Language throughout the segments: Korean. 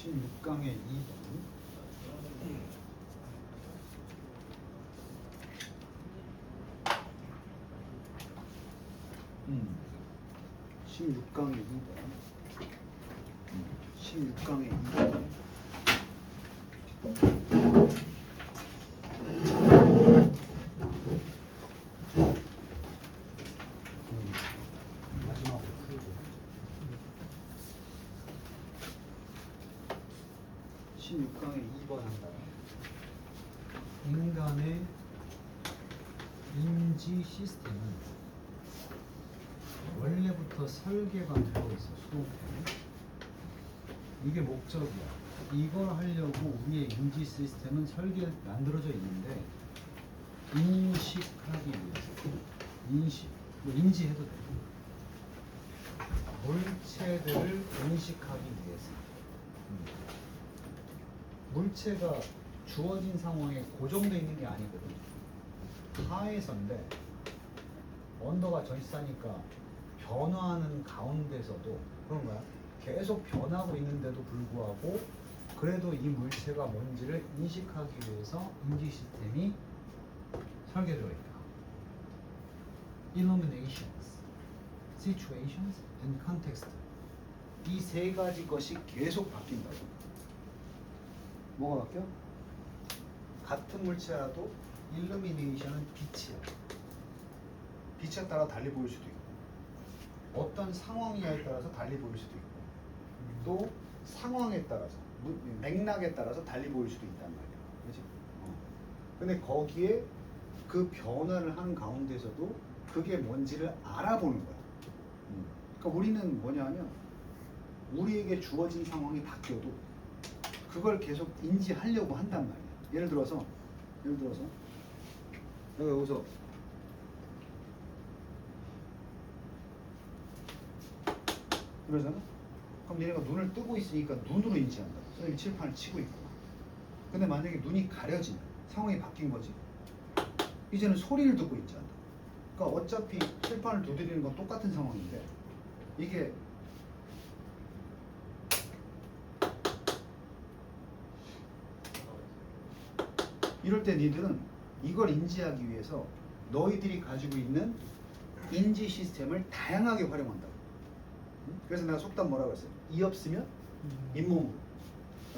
16강의 2번. 16강의 2번. 16강의 2번. 마지막으로 풀고. 16강의 2번 한다. 인간의 인지 시스템은 원래부터 설계가 되어 있어. 수동태. 이게 목적이야. 이걸 하려고 우리의 인지 시스템은 만들어져 있는데 인식하기 위해서 인지해도 돼. 물체들을 인식하기 위해서. 물체가 주어진 상황에 고정되어 있는 게 아니거든. 하에서인데 언더가 절사니까 변화하는 가운데서도 그런 거야. 계속 변하고 있는데도 불구하고 그래도 이 물체가 뭔지를 인식하기 위해서 인지 시스템이 설계되어 있다. Illuminations, situations, and context. 이 세 가지 것이 계속 바뀐다고. 뭐가 바뀌어? 같은 물체라도 일루미네이션은 빛이야. 빛에 따라 달리 보일 수도 있고 어떤 상황이냐에 따라서 달리 보일 수도 있고 또 상황에 따라서 맥락에 따라서 달리 보일 수도 있단 말이야. 그렇지? 근데 거기에 그 변화를 하는 가운데서도 그게 뭔지를 알아보는 거야. 그러니까 우리는 뭐냐면 우리에게 주어진 상황이 바뀌어도 그걸 계속 인지하려고 한단 말이야. 예를 들어서 여기서 그러잖아? 그럼 얘네가 눈을 뜨고 있으니까 눈으로 인지한다. 선생님이 칠판을 치고 있고. 근데 만약에 눈이 가려진 상황이 바뀐 거지. 이제는 소리를 듣고 인지한다. 그러니까 어차피 칠판을 두드리는 건 똑같은 상황인데 이게 이럴 때 니들은 이걸 인지하기 위해서 너희들이 가지고 있는 인지 시스템을 다양하게 활용한다. 그래서 내가 속담 뭐라고 했어요? 이 없으면 잇몸으로.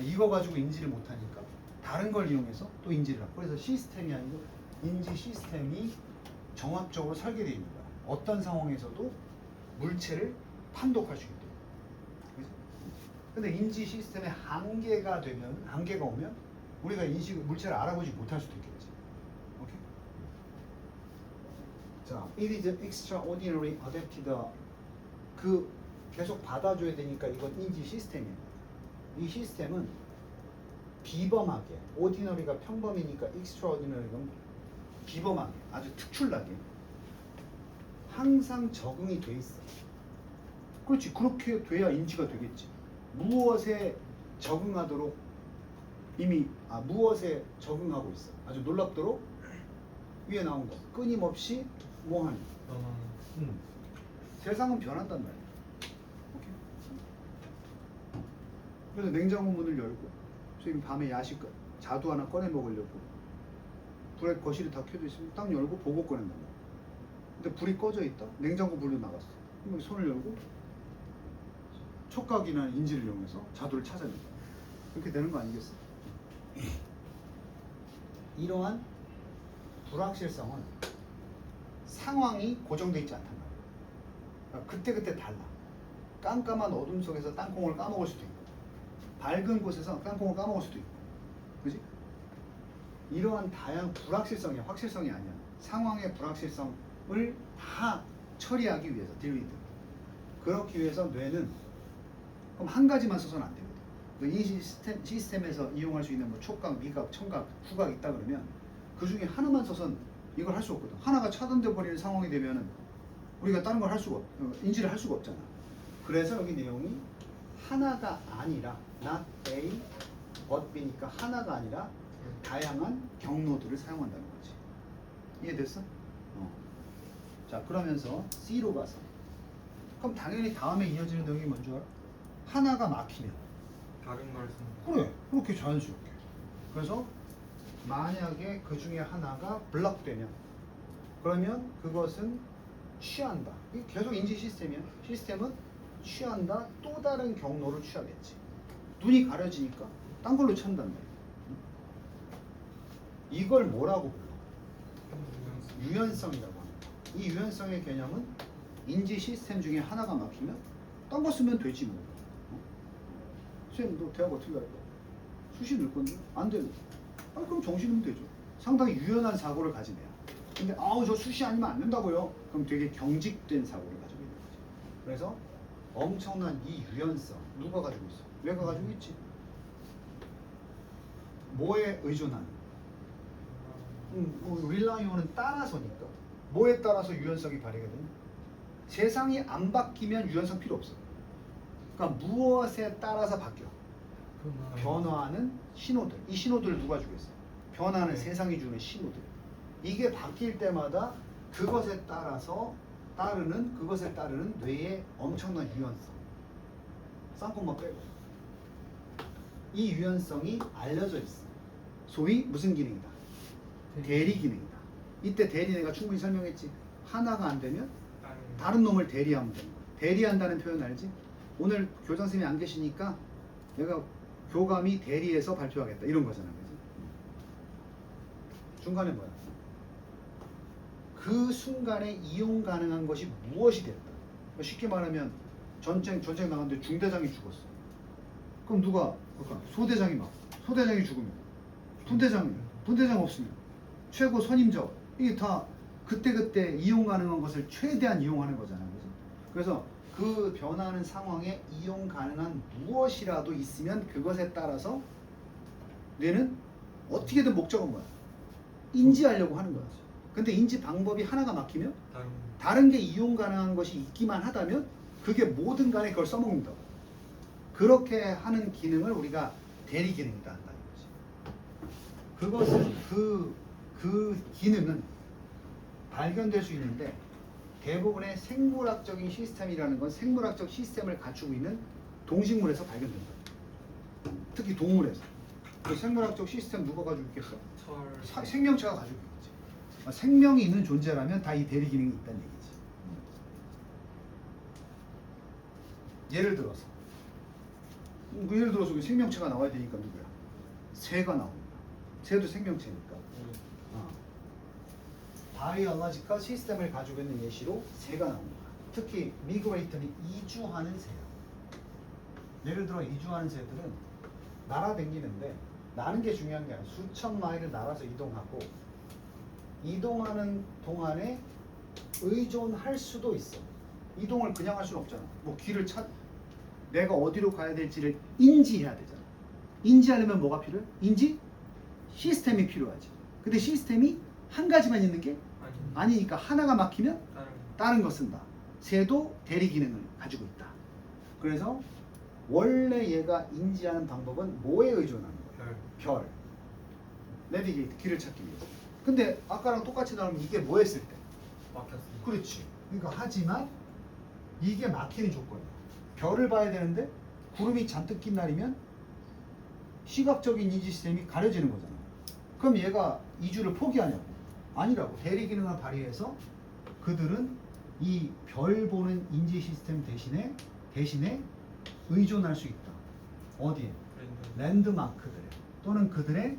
이거 가지고 인지를 못하니까 다른 걸 이용해서 또 인지를 하고. 그래서 시스템이 아니고 인지 시스템이 정확적으로 설계되어 있는 거야. 어떤 상황에서도 물체를 판독할 수 있도록. 근데 인지 시스템의 한계가 오면 우리가 물체를 알아보지 못할 수도 있겠지. 오케이? 자, it is extraordinary adapted. 그 계속 받아줘야 되니까 이건 인지 시스템이에요. 이 시스템은 비범하게, ordinary가 평범이니까 extraordinary가 비범하게, 아주 특출나게 항상 적응이 돼 있어. 그렇지, 그렇게 돼야 인지가 되겠지. 무엇에 적응하도록 이미 무엇에 적응하고 있어. 아주 놀랍도록 위에 나온 거 끊임없이 뭐하니? 세상은 변한단 말이야. 오케이? 그래서 냉장고 문을 열고 선생님 밤에 야식 자두 하나 꺼내 먹으려고 불에 거실이 다 켜져 있으면 딱 열고 보고 꺼낸단 말이야. 근데 불이 꺼져 있다? 냉장고 불로 나갔어. 그럼 손을 열고 촉각이나 인지를 이용해서 자두를 찾아낸 거야. 그렇게 되는 거 아니겠어? 이러한 불확실성은 상황이 고정되어 있지 않단 말이야. 그러니까 그때그때 달라. 깜깜한 어둠 속에서 땅콩을 까먹을 수도 있고 밝은 곳에서 땅콩을 까먹을 수도 있고. 그지? 이러한 다양한 불확실성이야. 확실성이 아니야. 상황의 불확실성을 다 처리하기 위해서 딜리드. 그렇기 위해서 뇌는 그럼 한 가지만 써서는 안 되거든. 이 시스템에서 이용할 수 있는 뭐 촉각, 미각, 청각, 후각 있다 그러면 그 중에 하나만 써선 이걸 할 수 없거든. 하나가 차단돼 버리는 상황이 되면은 우리가 다른 걸 할 수가 인지를 할 수가 없잖아. 그래서 여기 내용이 하나가 아니라 not A but B니까 하나가 아니라 다양한 경로들을 사용한다는 거지. 이해됐어? 자, 그러면서 C로 가서 그럼 당연히 다음에 이어지는 내용이 뭔지 알아? 하나가 막히면 다른 걸 쓴다. 그래, 그렇게 자연스럽게. 그래서 만약에 그 중에 하나가 블락되면, 그러면 그것은 취한다. 이게 계속 인지 시스템이야. 시스템은 취한다. 또 다른 경로를 취하겠지. 눈이 가려지니까 딴 걸로 찬단 말이야. 이걸 뭐라고 불러? 유연성이라고 합니다. 이 유연성의 개념은 인지 시스템 중에 하나가 막히면 딴 거 쓰면 되지 뭐. 선생님 너 대학 어떻게 할 거야? 수시 넣을 건데? 안 되는. 아 그럼 정시 넣으면 되죠. 상당히 유연한 사고를 가진 애야. 근데 아우 저 수시 아니면 안 된다고요? 그럼 되게 경직된 사고를 가지고 있는 거지. 그래서 엄청난 이 유연성 누가 가지고 있어? 뇌가 가지고 있지. 뭐에 의존하는? 릴라이온은 따라서니까. 뭐에 따라서 유연성이 발휘가 되냐? 세상이 안 바뀌면 유연성 필요 없어. 그러니까 무엇에 따라서 바뀌어? 변화하는 신호들. 이 신호들을 누가 주겠어? 변화하는 세상이 주는 신호들. 이게 바뀔 때마다 그것에 따르는 뇌의 엄청난 유연성. 쌍꺼만 빼고. 이 유연성이 알려져 있어. 소위 무슨 기능이다? 대리 기능이다. 이때 대리 내가 충분히 설명했지. 하나가 안 되면 다른 놈을 대리하면 되는 거야. 대리한다는 표현 알지? 오늘 교장 선생님이 안 계시니까 내가 교감이 대리해서 발표하겠다 이런 거잖아. 그지? 중간에 뭐야? 그 순간에 이용 가능한 것이 무엇이 됐다. 쉽게 말하면 전쟁 나갔는데 중대장이 죽었어. 그럼 누가? 그러니까 소대장이 죽으면 분대장 없으면 최고 선임적 이게 다 그때 이용 가능한 것을 최대한 이용하는 거잖아. 그죠? 그래서 그 변화하는 상황에 이용 가능한 무엇이라도 있으면 그것에 따라서 뇌는 어떻게든 목적은 뭐야? 인지하려고 하는 거야. 근데 인지 방법이 하나가 막히면 다른 게 이용 가능한 것이 있기만 하다면 그게 뭐든 간에 그걸 써먹는다고. 그렇게 하는 기능을 우리가 대리 기능이다 한다 이거지. 그것은 그 기능은 발견될 수 있는데 대부분의 생물학적인 시스템이라는 건 생물학적 시스템을 갖추고 있는 동식물에서 발견된다. 특히 동물에서. 그 생물학적 시스템 누가 가지고 있겠어? 생명체가 가지고 있겠지. 생명이 있는 존재라면 다 이 대리 기능이 있다는 얘기지. 예를 들어서 생명체가 나와야 되니까 누구야? 새가 나옵니다. 새도 생명체니까. 바이올로지컬 시스템을 가지고 있는 예시로 새가 나옵니다. 특히 미그레이터는 이주하는 새야. 예를 들어 이주하는 새들은 날아다니는데 나는 게 중요한 게 아니라 수천 마일을 날아서 이동하고 이동하는 동안에 의존할 수도 있어. 이동을 그냥 할 수는 없잖아. 뭐 내가 어디로 가야 될지를 인지해야 되잖아. 인지하려면 뭐가 필요해? 인지 시스템이 필요하지. 근데 시스템이 한 가지만 있는 게 아니니까 하나가 막히면 다른 거 쓴다. 새도 대리 기능을 가지고 있다. 그래서 원래 얘가 인지하는 방법은 뭐에 의존하는 거야? 별. 내비게이트, 길을 찾기 위해서. 근데 아까랑 똑같이 나오면 이게 뭐 했을 때? 막혔습니다. 그렇지. 그러니까 하지만 이게 막히는 조건이야. 별을 봐야 되는데 구름이 잔뜩 낀 날이면 시각적인 인지 시스템이 가려지는 거잖아. 그럼 얘가 이주를 포기하냐고? 아니라고. 대리 기능을 발휘해서 그들은 이 별 보는 인지 시스템 대신에 의존할 수 있다. 어디에? 랜드마크들에 또는 그들의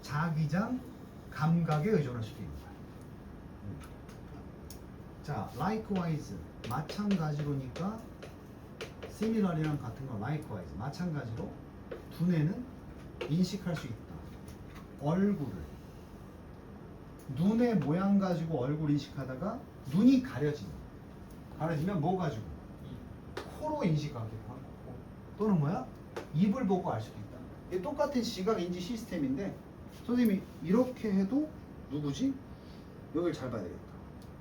자기장 감각에 의존할 수도 있는 거야. 자, likewise 마찬가지로니까 similar이랑 같은 거 likewise 마찬가지로 두뇌는 인식할 수 있다. 얼굴을 눈의 모양 가지고 얼굴 인식하다가 눈이 가려지면 뭐 가지고? 코로 인식하게 하고 또는 뭐야? 입을 보고 알 수도 있다. 이게 똑같은 시각 인지 시스템인데 선생님이 이렇게 해도 누구지? 여기를 잘 봐야 되겠다.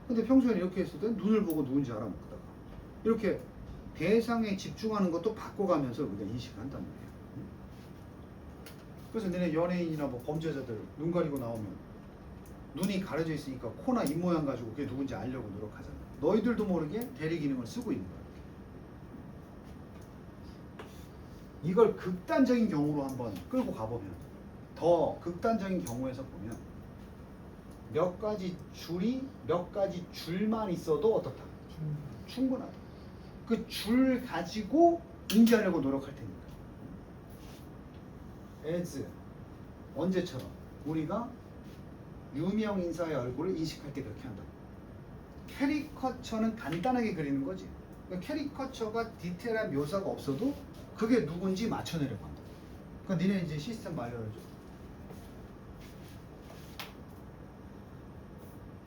근데 평소에는 이렇게 했을 때 눈을 보고 누군지 알아먹다가 이렇게 대상에 집중하는 것도 바꿔가면서 우리가 인식한단 말이에요. 그래서 너네 연예인이나 뭐 범죄자들 눈 가리고 나오면 눈이 가려져 있으니까 코나 입 모양 가지고 그게 누군지 알려고 노력하잖아. 너희들도 모르게 대리 기능을 쓰고 있는 거야. 이걸 극단적인 경우로 한번 끌고 가보면, 더 극단적인 경우에서 보면 몇 가지 줄만 있어도 어떻다? 충분하다. 그 줄 가지고 인지하려고 노력할 테니까. as 언제처럼 우리가 유명 인사의 얼굴을 인식할 때 그렇게 한다. 캐리커처는 간단하게 그리는 거지. 그러니까 캐리커처가 디테일한 묘사가 없어도 그게 누군지 맞춰내려고 한다. 그러니까 니네 이제 시스템 말려줘.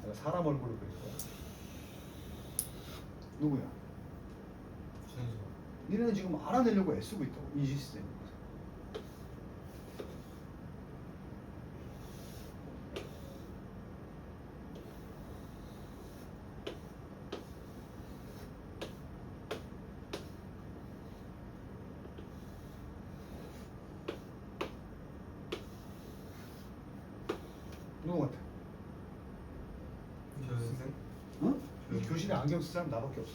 내가 사람 얼굴을 그릴 거야. 누구야? 니네는 지금 알아내려고 애쓰고 있다고, 이 시스템. 누구 같아? 응? 이 교실에 안경 쓴 사람 나밖에 없어.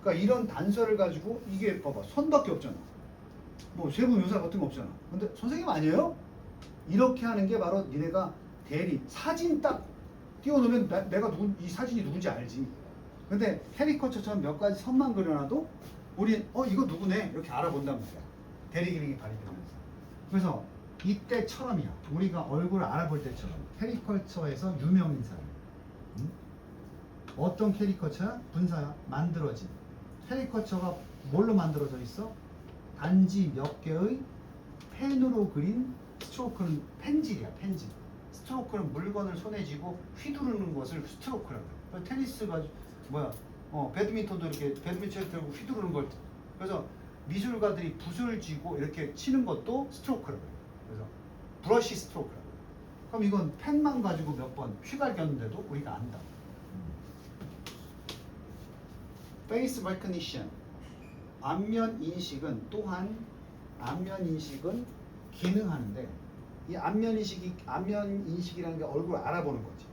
그러니까 이런 단서를 가지고 이게 봐봐, 선밖에 없잖아. 뭐 세부 묘사 같은 거 없잖아. 근데 선생님 아니에요? 이렇게 하는 게 바로 니네가 대리 사진 딱 띄워놓으면 내가 이 사진이 누군지 알지. 근데 캐리커처처럼 몇 가지 선만 그려놔도 우린 이거 누구네 이렇게 알아본단 말이야. 대리 기능이 발휘되면서. 그래서 이때처럼이야. 우리가 얼굴을 알아볼 때처럼 캐리커처에서 유명 인사를. 어떤 캐리커처야? 분사야. 만들어진. 캐리커처가 뭘로 만들어져 있어? 단지 몇 개의 펜으로 그린 스트로크는 펜질이야. 펜질. 스트로크는 물건을 손에 쥐고 휘두르는 것을 스트로크라고 해. 테니스가 배드민턴도 이렇게 배드민턴 들고 휘두르는 걸. 그래서 미술가들이 붓을 쥐고 이렇게 치는 것도 스트로크라고 해. 그래서 브러쉬 스트로크라고 해. 그럼 이건 펜만 가지고 몇 번 휘갈겼는데도 우리가 안다. Face recognition, 안면 인식은 또한 기능하는데, 이 안면 인식이라는 게 얼굴 알아보는 거지.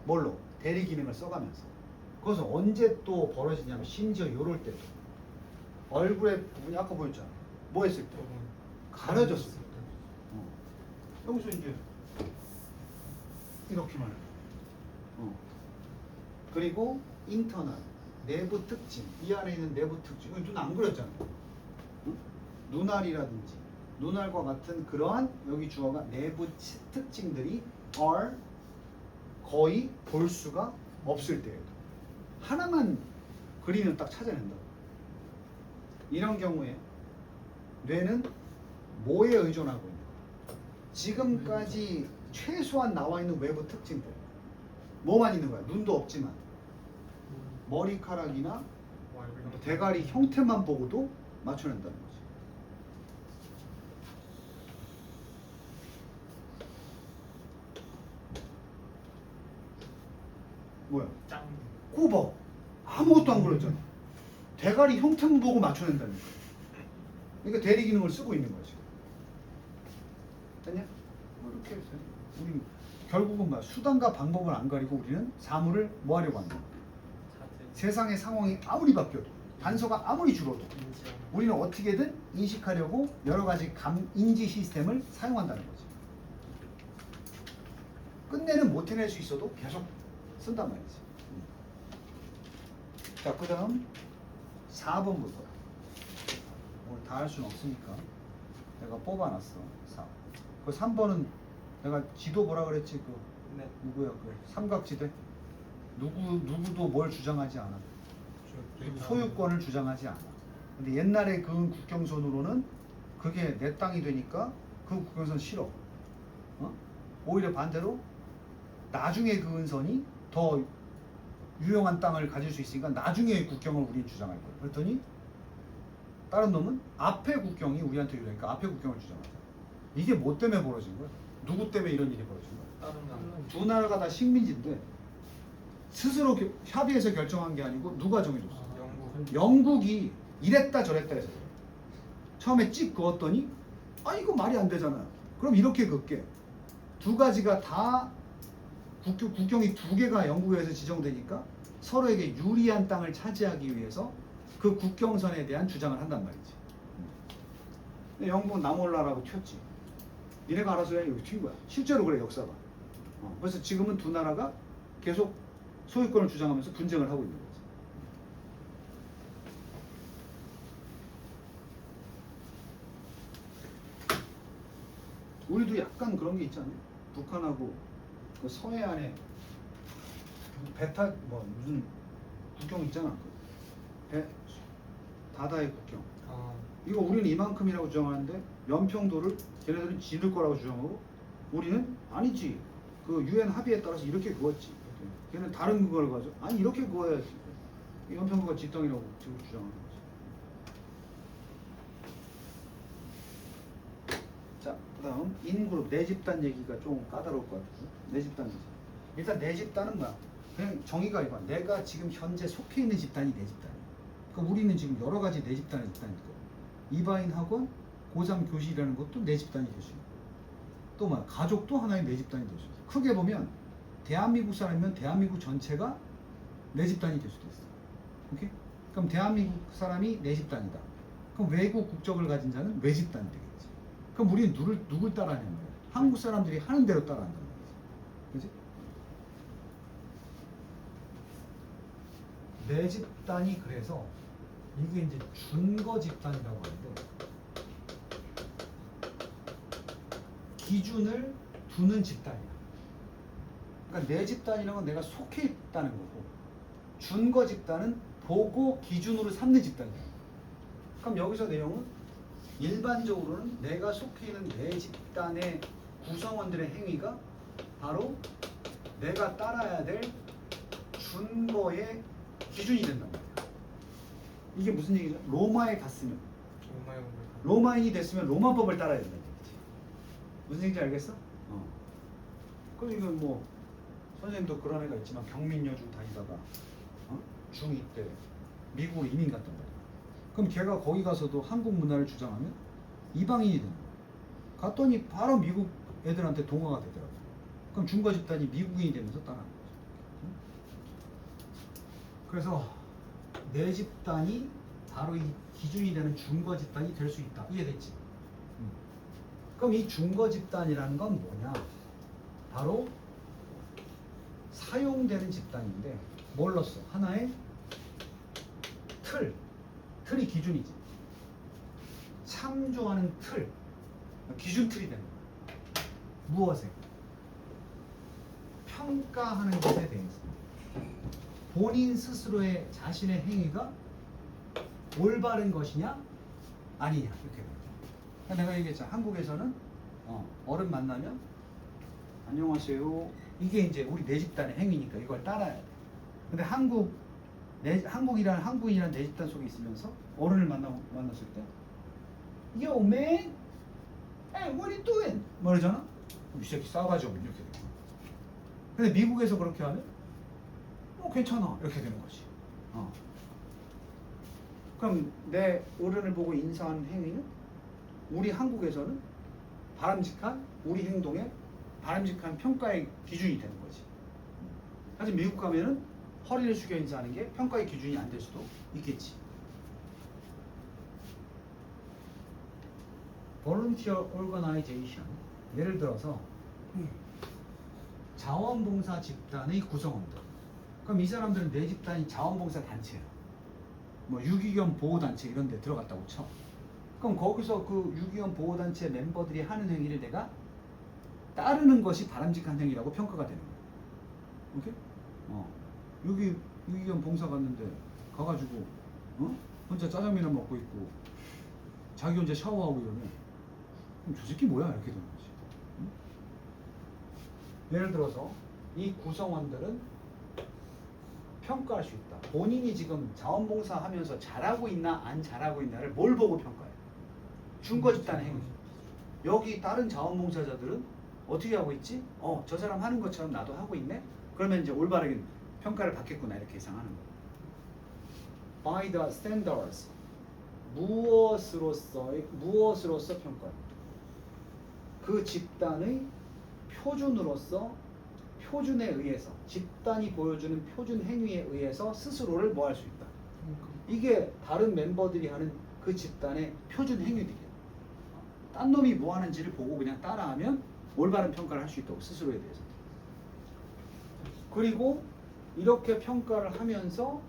뭘로? 대리 기능을 써가면서. 그래서 언제 또 벌어지냐면 심지어 요럴 때도 얼굴의 부분이 아까 보였잖아. 뭐 했을 때? 가려졌을 때. 여기서 이제 이렇게만 해. 그리고 인터널 내부 특징, 이 안에 있는 내부 특징. 눈 안 그렸잖아. 응? 눈알이라든지 눈알과 같은 그러한 여기 주어가 내부 특징들이 are 거의 볼 수가 없을 때에도 하나만 그리면 딱 찾아낸다. 이런 경우에 뇌는 뭐에 의존하고 있는 거야? 지금까지 최소한 나와 있는 외부 특징들 뭐만 있는 거야? 눈도 없지만 머리카락이나 대가리 형태만 보고도 맞춰낸다는 거지. 뭐야? 꼽아. 아무것도 안 그렸잖아. 대가리 형태만 보고 맞춰낸다는 거야. 그러니까 대리 기능을 쓰고 있는 거지. 됐냐? 이렇게 해서 우리 결국은 뭐야? 수단과 방법을 안 가리고 우리는 사물을 뭐 하려고 한다? 세상의 상황이 아무리 바뀌어도 단서가 아무리 줄어도 우리는 어떻게든 인식하려고 여러 가지 인지 시스템을 사용한다는 거지. 끝내는 못 해낼 수 있어도 계속 쓴단 말이지. 자, 그 다음 4번부터 오늘 다 할 수는 없으니까 내가 뽑아놨어. 4. 그 3번은 내가 지도 뭐라 그랬지? 누구야? 그 삼각지대? 누구도 뭘 주장하지 않아. 소유권을 주장하지 않아. 근데 옛날에 그은 국경선으로는 그게 내 땅이 되니까 그 국경선 싫어. 오히려 반대로 나중에 그은 선이 더 유용한 땅을 가질 수 있으니까 나중에 국경을 우리는 주장할 거야. 그랬더니 다른 놈은 앞에 국경이 우리한테 유리하니까 앞에 국경을 주장하자. 이게 뭐 때문에 벌어진 거야? 누구 때문에 이런 일이 벌어진 거야? 두 나라가 다 식민지인데 스스로 협의해서 결정한 게 아니고 누가 정해줬어? 영국이 이랬다 저랬다 해서 처음에 찍 그었더니 이거 말이 안 되잖아. 그럼 이렇게 긋게. 두 가지가 다 국경이 두 개가 영국에 의해서 지정되니까 서로에게 유리한 땅을 차지하기 위해서 그 국경선에 대한 주장을 한단 말이지. 근데 영국은 나 몰라라고 튀었지. 니네가 알아서 해. 여기 튄 거야. 실제로 그래 역사가. 그래서 지금은 두 나라가 계속 소유권을 주장하면서 분쟁을 하고 있는 거지. 우리도 약간 그런 게 있잖아요. 북한하고 그 서해안에 뭐 무슨 국경 있잖아. 다다의 국경. 아, 이거 우리는 이만큼이라고 주장하는데 연평도를 걔네들은 지를 거라고 주장하고 우리는 아니지. 그 유엔 합의에 따라서 이렇게 그었지. 걔는 다른 그걸 가져. 아니 이렇게 그어야지. 연평도가 지 땅이라고 지금 주장하는 거지. 자, 그다음 인그룹 내 집단 얘기가 좀 까다로울 것 같아서 내 집단 얘기. 일단 내 집단은 뭐야? 그냥 정의가 이거야. 내가 지금 현재 속해 있는 집단이 내 집단이야. 그러니까 우리는 지금 여러 가지 내 집단의 집단이니까 이바인 학원, 고3 교실이라는 것도 내 집단이 될 수 있고 또 뭐야? 가족도 하나의 내 집단이 될 수 있어. 크게 보면 대한민국 사람이면 대한민국 전체가 내 집단이 될 수도 있어. 오케이? 그럼 대한민국 사람이 내 집단이다. 그럼 외국 국적을 가진 자는 외 집단이 되겠지. 그럼 우리는 누굴 따라하냐는 거야. 한국 사람들이 하는 대로 따라한다는 거지. 그지? 내 집단이 그래서 이게 이제 준거 집단이라고 하는데 기준을 두는 집단이야. 그러니까 내 집단이라는 건 내가 속해 있다는 거고 준거 집단은 보고 기준으로 삼는 집단이야. 그럼 여기서 내용은 일반적으로는 내가 속해 있는 내 집단의 구성원들의 행위가 바로 내가 따라야 될 준거의 기준이 된단 말이야. 이게 무슨 얘기죠? 로마에 갔으면 로마인이 됐으면 로마법을 따라야 된다는 얘기지. 무슨 얘기인지 알겠어? 그럼 이건 뭐 선생님도 그런 애가 있지만 경민여중 다니다가 중2 때 미국으로 이민 갔단 말이야. 그럼 걔가 거기 가서도 한국 문화를 주장하면 이방인이 되는 거야. 갔더니 바로 미국 애들한테 동화가 되더라고. 그럼 준거 집단이 미국인이 되면서 따라하는 거죠. 그래서 내 집단이 바로 이 기준이 되는 준거 집단이 될 수 있다. 이해됐지? 그럼 이 준거 집단이라는 건 뭐냐? 바로 사용되는 집단인데 뭘 넣었어? 하나의 틀이 기준이지. 참조하는 틀, 기준 틀이 되는 거야. 무엇에? 평가하는 것에 대해서 본인 스스로의 자신의 행위가 올바른 것이냐 아니냐 이렇게 되는 거야. 내가 얘기했잖아. 한국에서는 어른 만나면 안녕하세요. 이게 이제 우리 내 집단의 행위니까 이걸 따라야 돼. 근데 한국인이라는 내 집단 속에 있으면서 어른을 만났을 때 Yo man, hey what are you doing? 말하잖아. 이 새끼 싸가지 없네 이렇게 돼. 근데 미국에서 그렇게 하면 괜찮아 이렇게 되는 거지. 그럼 내 어른을 보고 인사하는 행위는 우리 한국에서는 바람직한 우리 행동에 바람직한 평가의 기준이 되는 거지. 하지만 미국 가면은 허리를 숙여 인사하는 게 평가의 기준이 안 될 수도 있겠지. Volunteer Organization, 예를 들어서 자원봉사 집단의 구성원들. 그럼 이 사람들은 내 집단이 자원봉사 단체야. 뭐 유기견 보호단체 이런 데 들어갔다고 쳐. 그럼 거기서 그 유기견 보호단체 멤버들이 하는 행위를 내가 따르는 것이 바람직한 행위라고 평가가 되는 거야. 오케이? 유기견 봉사 갔는데 가가지고 혼자 짜장면을 먹고 있고 자기 혼자 샤워하고 이러면 그럼 저 새끼 뭐야 이렇게 되는 거지. 예를 들어서 이 구성원들은 평가할 수 있다. 본인이 지금 자원봉사 하면서 잘하고 있나 안 잘하고 있나를 뭘 보고 평가해? 준거 집단의 행위. 여기 다른 자원봉사자들은 어떻게 하고 있지? 저 사람 하는 것처럼 나도 하고 있네? 그러면 이제 올바르게 평가를 받겠구나 이렇게 예상하는 거예요. By the standards. 무엇으로서 평가해? 그 집단의 표준으로서 표준에 의해서 집단이 보여주는 표준 행위에 의해서 스스로를 뭐 할 수 있다. 이게 다른 멤버들이 하는 그 집단의 표준 행위들이야. 딴 놈이 뭐 하는지를 보고 그냥 따라하면 올바른 평가를 할 수 있다고 스스로에 대해서. 그리고 이렇게 평가를 하면서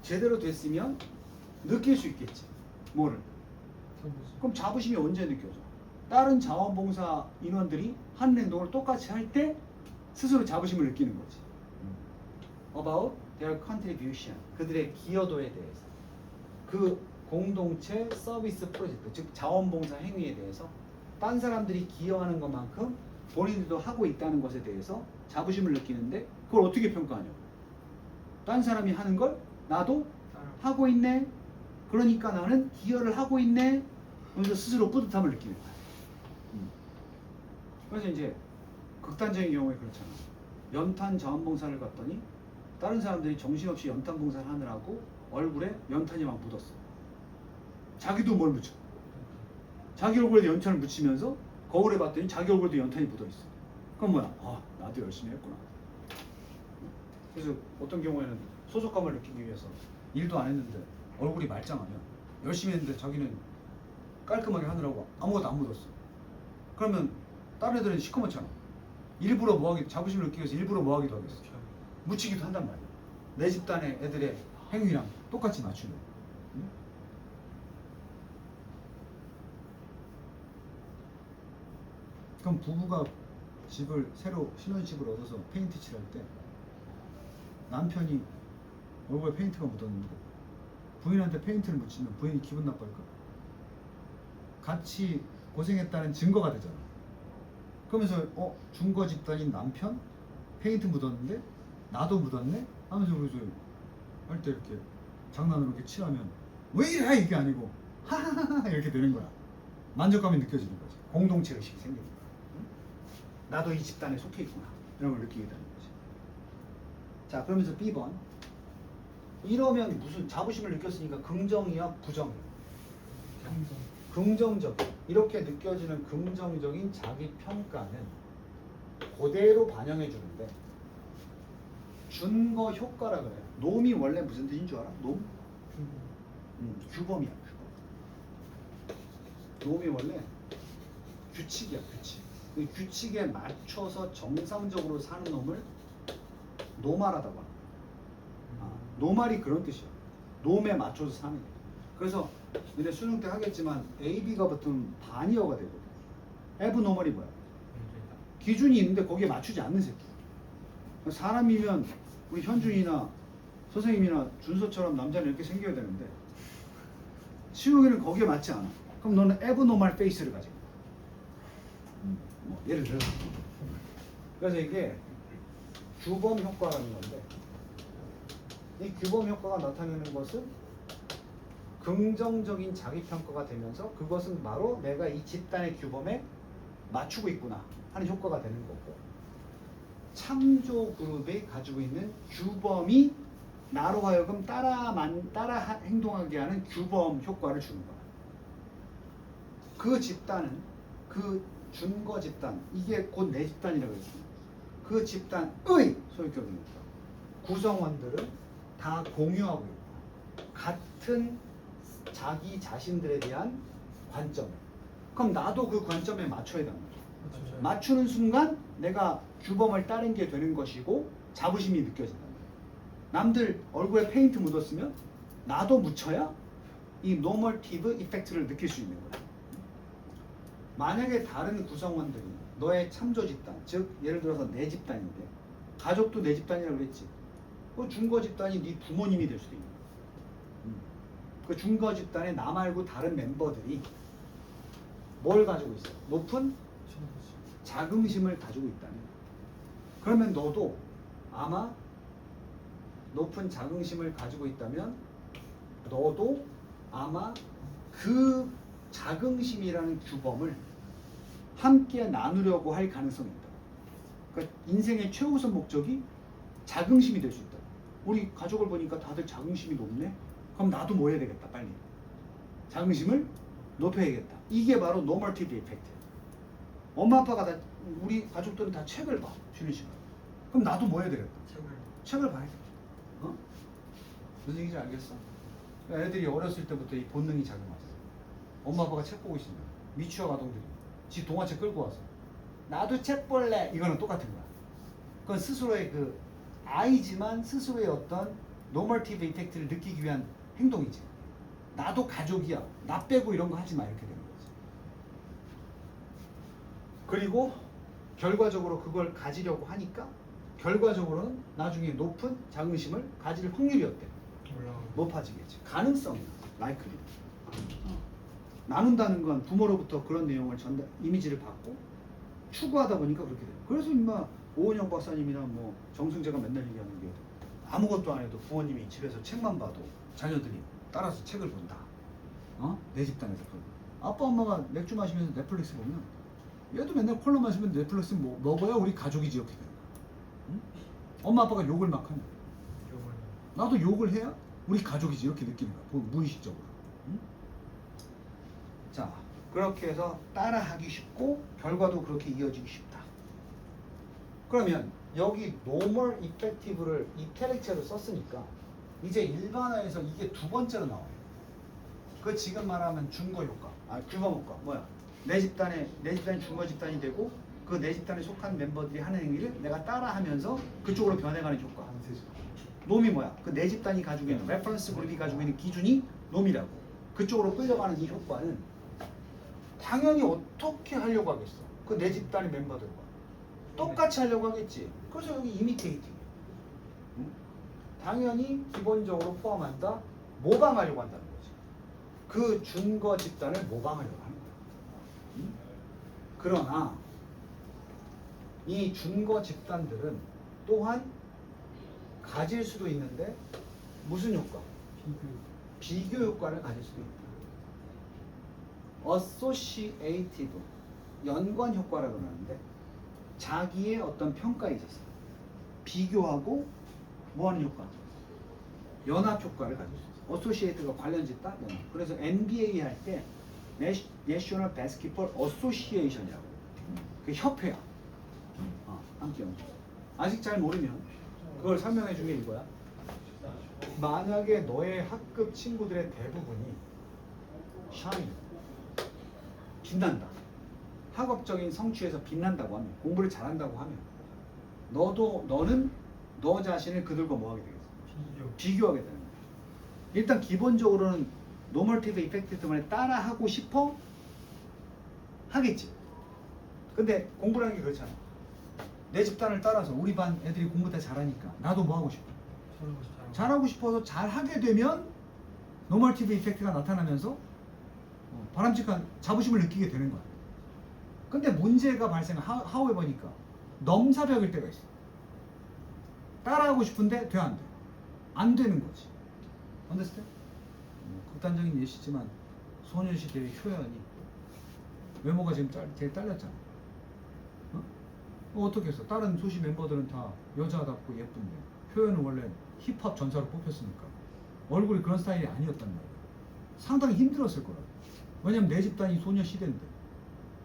제대로 됐으면 느낄 수 있겠지. 뭐를? 그럼 자부심이 언제 느껴져? 다른 자원봉사 인원들이 하는 행동을 똑같이 할 때 스스로 자부심을 느끼는 거지. About their contribution. 그들의 기여도에 대해서. 그 공동체 서비스 프로젝트, 즉 자원봉사 행위에 대해서 딴 사람들이 기여하는 것만큼 본인들도 하고 있다는 것에 대해서 자부심을 느끼는데 그걸 어떻게 평가하냐고. 딴 사람이 하는 걸 나도 하고 있네. 그러니까 나는 기여를 하고 있네. 그래서 스스로 뿌듯함을 느끼는 거야. 그래서 이제 극단적인 경우에 그렇잖아. 연탄 자원봉사를 갔더니 다른 사람들이 정신없이 연탄 봉사를 하느라고 얼굴에 연탄이 막 묻었어. 자기도 뭘 묻혀? 자기 얼굴에도 연탄을 묻히면서 거울에 봤더니 자기 얼굴에도 연탄이 묻어있어. 그럼 뭐야? 아, 나도 열심히 했구나. 그래서 어떤 경우에는 소속감을 느끼기 위해서 일도 안 했는데 얼굴이 말짱하면 열심히 했는데 자기는 깔끔하게 하느라고 아무것도 안 묻었어. 그러면 다른 애들은 시커멓잖아. 일부러 뭐하기, 자부심을 느끼기 위해서 일부러 뭐하기도 하겠어. 묻히기도 한단 말이야. 내 집단의 애들의 행위랑 똑같이 맞추는. 응? 그럼 부부가 집을 새로 신혼집을 얻어서 페인트 칠할 때 남편이 얼굴에 페인트가 묻었는데 부인한테 페인트를 묻히면 부인이 기분 나빠할까? 같이 고생했다는 증거가 되잖아. 그러면서 중거 집단인 남편 페인트 묻었는데 나도 묻었네? 하면서 그래서 할 때 이렇게 장난으로 이렇게 칠하면 왜 이래? 이게 아니고 하하하하 이렇게 되는 거야. 만족감이 느껴지는 거지. 공동체 의식이 생기는 거야. 응? 나도 이 집단에 속해 있구나. 이런 걸 느끼게 되는 거지. 자, 그러면서 B번. 이러면 무슨 자부심을 느꼈으니까 긍정이야, 부정이야? 긍정적. 이렇게 느껴지는 긍정적인 자기 평가는 그대로 반영해 주는데 준거 효과라 그래요. 놈이 원래 무슨 뜻인 줄 알아? 놈? 규범이야, 규범. 놈이 원래 규칙이야, 규칙. 그 규칙에 맞춰서 정상적으로 사는 놈을 노말하다고 합니다. 노말이 그런 뜻이야. 놈에 맞춰서 사는 거야. 그래서 너네 수능 때 하겠지만 A, B가 붙으면 반이어가 되거든. 애브노멀이 뭐야? 기준이 있는데 거기에 맞추지 않는 새끼. 사람이면 우리 현준이나 선생님이나 준서처럼 남자는 이렇게 생겨야 되는데 시용이는 거기에 맞지 않아. 그럼 너는 애브노멀 페이스를 가지고. 뭐 예를 들어. 그래서 이게 규범 효과라는 건데 이 규범 효과가 나타내는 것은 긍정적인 자기평가가 되면서 그것은 바로 내가 이 집단의 규범에 맞추고 있구나 하는 효과가 되는 거고 참조 그룹이 가지고 있는 규범이 나로 하여금 따라 행동하게 하는 규범 효과를 주는 거야. 그 집단은 그 준거 집단 이게 곧 내 집단이라고 했습니다. 그 집단의 소유격입니다. 구성원들은 다 공유하고 있고 같은 자기 자신들에 대한 관점. 그럼 나도 그 관점에 맞춰야 되는 거죠. 맞추는 순간 내가 규범을 따른 게 되는 것이고 자부심이 느껴진다. 남들 얼굴에 페인트 묻었으면 나도 묻혀야 이 노멀티브 이펙트를 느낄 수 있는 거야. 만약에 다른 구성원들이 너의 참조 집단, 즉 예를 들어서 내 집단인데 가족도 내 집단이라고 그랬지. 그 준거 집단이 네 부모님이 될 수도 있는 거야. 그 준거 집단의 나 말고 다른 멤버들이 뭘 가지고 있어? 높은 자긍심을 가지고 있다는 거야. 그러면 너도 아마 높은 자긍심을 가지고 있다면 너도 아마 그 자긍심이라는 규범을 함께 나누려고 할 가능성이 있다. 그러니까 인생의 최우선 목적이 자긍심이 될 수 있다. 우리 가족을 보니까 다들 자긍심이 높네? 그럼 나도 뭐 해야 되겠다, 빨리. 자긍심을 높여야겠다. 이게 바로 노멀티브 이펙트야. 엄마 아빠가 다, 우리 가족들은 다 책을 봐, 쉬는 시간. 그럼 나도 뭐 해야 되겠다? 책을 봐야겠다. 무슨 얘기인지 알겠어? 그러니까 애들이 어렸을 때부터 이 본능이 작용하죠. 엄마 아빠가 책 보고 있으면 미취학 아동들이 지 동화책 끌고 와서 나도 책 볼래 이거는 똑같은 거야. 그건 스스로의 그 아이지만 스스로의 어떤 노멀티브 이펙트를 느끼기 위한 행동이지. 나도 가족이야. 나 빼고 이런 거 하지 마 이렇게 되는 거지. 그리고 결과적으로 그걸 가지려고 하니까 결과적으로는 나중에 높은 자긍심을 가질 확률이 어때? 높아지겠지. 가능성이 likely. 나눈다는 건 부모로부터 그런 내용을 이미지를 받고 추구하다 보니까 그렇게 돼요. 그래서 임마 오은영 박사님이나 뭐 정승재가 맨날 얘기하는 게 아무것도 안 해도 부모님이 집에서 책만 봐도 자녀들이 따라서 책을 본다. 내 집단에서 아빠 엄마가 맥주 마시면서 넷플릭스 보면 얘도 맨날 콜라 마시면 넷플릭스 먹어야 우리 가족이지 이렇게 돼요. 응? 엄마 아빠가 욕을 막 하면 나도 욕을 해야 우리 가족이지 이렇게 느끼는 거야. 무의식적으로. 응? 자, 그렇게 해서 따라하기 쉽고 결과도 그렇게 이어지기 쉽다. 그러면 여기 normal effective를 이태릭체로 썼으니까 이제 일반화에서 이게 두 번째로 나와요. 그 지금 말하면 준거 효과, 규범 효과 뭐야? 내 집단이 준거 집단이 되고 그 내 집단에 속한 멤버들이 하는 행위를 내가 따라하면서 그쪽으로 변해가는 효과. 놈이 뭐야? 그 내 집단이 가지고 있는 레퍼런스 그룹이 가지고 있는 기준이 놈이라고. 그쪽으로 끌려가는 이 효과는 당연히 어떻게 하려고 하겠어? 그 내 집단의 멤버들과 똑같이 하려고 하겠지. 그래서 여기 이미테이팅이야. 응? 당연히 기본적으로 포함한다. 모방하려고 한다는 거지. 그 준거 집단을 모방하려고 하는 거야. 응? 그러나 이 준거 집단들은 또한 가질 수도 있는데 무슨 효과? 비교 효과를 가질 수도 있다. associative 연관 효과라고 하는데 자기의 어떤 평가에 있어서 비교하고 뭐하는 효과? 연합 효과를 가질 수 있어. associate가 관련짓다 연합. 그래서 NBA 할 때 National Basketball Association이라고 그 협회야. 함께 아직 잘 모르면 그걸 설명해 준 게 이거야. 만약에 너의 학급 친구들의 대부분이 shine 빛난다. 학업적인 성취에서 빛난다고 하면 공부를 잘한다고 하면 너는 너 자신을 그들과 뭐하게 되겠어? 비교하게 되는 거야. 일단 기본적으로는 노멀티브 이펙트 때문에 따라하고 싶어 하겠지. 근데 공부라는 게 그렇잖아. 내 집단을 따라서 우리 반 애들이 공부 다 잘하니까 나도 뭐 하고 싶어? 잘하고 싶어서 잘하게 되면 노멀티브 이펙트가 나타나면서 바람직한 자부심을 느끼게 되는 거야. 근데 문제가 하우에 보니까 넘사벽일 때가 있어. 따라하고 싶은데 돼 안 돼. 안 되는 거지. understand? 극단적인 예시지만 소녀시대의 효연이 외모가 지금 제일 딸렸잖아. 어떻게 했어? 다른 소시 멤버들은 다 여자답고 예쁜데 효연은 원래 힙합 전사로 뽑혔으니까 얼굴이 그런 스타일이 아니었단 말이야. 상당히 힘들었을 거라. 왜냐면 내 집단이 소녀시대인데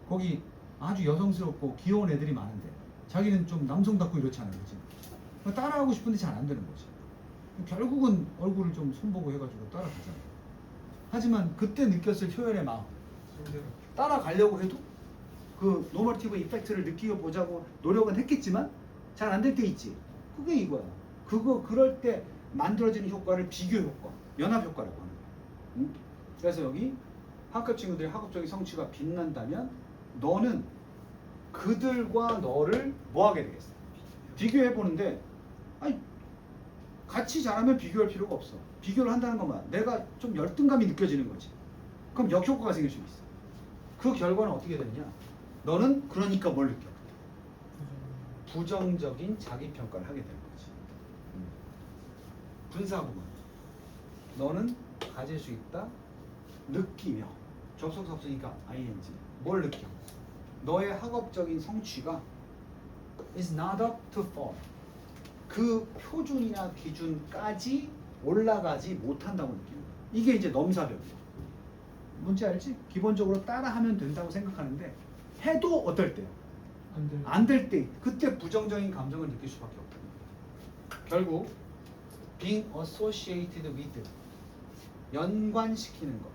거기 아주 여성스럽고 귀여운 애들이 많은데 자기는 좀 남성답고 이렇잖아. 그치? 따라하고 싶은데 잘 안 되는 거지. 결국은 얼굴을 좀 손보고 해가지고 따라가잖아. 하지만 그때 느꼈을 효연의 마음 따라가려고 해도 그 노멀티브 이펙트를 느껴보자고 노력은 했겠지만 잘 안 될 때 있지. 그게 이거야. 그럴 때 만들어지는 효과를 비교 효과, 연합 효과라고 하는 거야. 응? 그래서 여기 학급 친구들의 학업적인 성취가 빛난다면 너는 그들과 너를 뭐 하게 되겠어? 비교해 보는데 아니 같이 잘하면 비교할 필요가 없어. 비교를 한다는 건 뭐야? 내가 좀 열등감이 느껴지는 거지. 그럼 역효과가 생길 수 있어. 그 결과는 어떻게 되느냐? 너는 그러니까 뭘 느껴? 부정적인 자기평가를 하게 되는 거지. 분사구문. 너는 가질 수 있다. 느끼며. 접속사 없으니까 ing. 뭘 느껴? 너의 학업적인 성취가 is not up to par. 그 표준이나 기준까지 올라가지 못한다고 느끼는 거야. 이게 이제 넘사벽이야. 뭔지 알지? 기본적으로 따라하면 된다고 생각하는데 해도 어떨 때요? 안 될 때. 그때 부정적인 감정을 느낄 수밖에 없다. 결국 being associated with 연관시키는 거.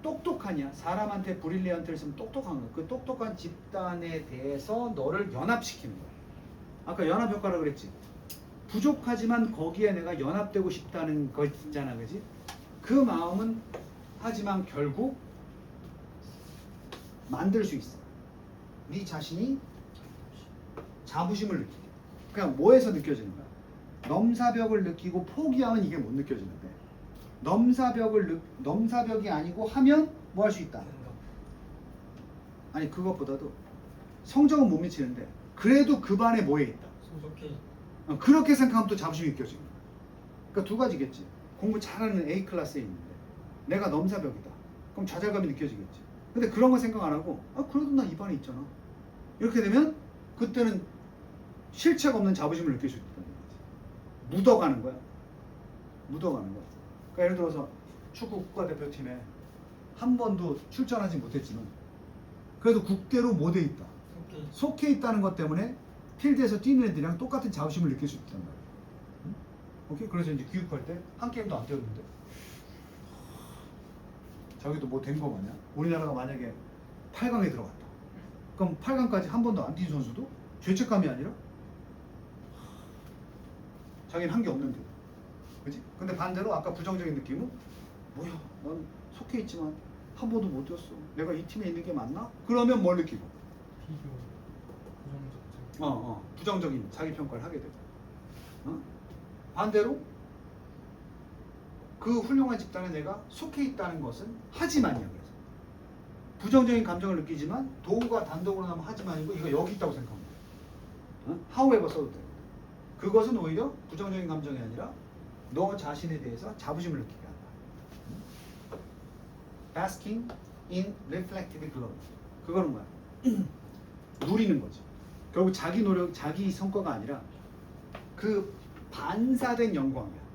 똑똑하냐? 사람한테 브릴리언트를 쓰면 똑똑한 거야. 그 똑똑한 집단에 대해서 너를 연합시키는 거야. 아까 연합 효과라 그랬지. 부족하지만 거기에 내가 연합되고 싶다는 거 있잖아, 그지? 그 마음은 하지만 결국 만들 수 있어. 네 자신이 자부심을 느끼게. 그냥 뭐에서 느껴지는 거야? 넘사벽을 느끼고 포기하면 이게 못 느껴지는데, 넘사벽이 아니고 하면 뭐 할 수 있다. 아니 그것보다도 성적은 못 미치는데 그래도 그 반에 뭐에 있다. 소속해. 그렇게 생각하면 또 자부심이 느껴지는 거야. 그러니까 두 가지겠지. 공부 잘하는 A 클래스에 있는데 내가 넘사벽이다. 그럼 좌절감이 느껴지겠지. 근데 그런 거 생각 안 하고 그래도 나 이 반에 있잖아. 이렇게 되면 그때는 실책 없는 자부심을 느낄 수 있다는 거지. 묻어가는 거야. 묻어가는 거야. 그러니까 예를 들어서 축구 국가대표팀에 한 번도 출전하지 못했지만 그래도 국대로 못해 있다. 소속해. 속해 있다는 것 때문에 필드에서 뛰는 애들이랑 똑같은 자부심을 느낄 수 있단 말이야. 응? 오케이? 그래서 이제 교육할 때 한 게임도 안 뛰었는데 자기도 뭐 된 거 마냥 우리나라가 만약에 8강에 들어갔다. 그럼 8강까지 한 번도 안 뛴 선수도 죄책감이 아니라 자기는 한 게 없는데, 그지? 근데 반대로 아까 부정적인 느낌은 뭐야, 난 속해 있지만 한 번도 못 뛰었어. 내가 이 팀에 있는 게 맞나? 그러면 뭘 느끼고? 비교. 부정적. 부정적인 자기 평가를 하게 되고. 반대로 그 훌륭한 집단에 내가 속해 있다는 것은 하지만이야. 그래서 부정적인 감정을 느끼지만 도구가 단독으로 나면 하지만이고 이거 여기 있다고 생각합니다. however 써도 돼. 그것은 오히려 부정적인 감정이 아니라 너 자신에 대해서 자부심을 느끼게 한다. basking in reflected glory. 그거는 뭐야? 누리는 거지. 결국 자기 노력, 자기 성과가 아니라 그 반사된 영광이야.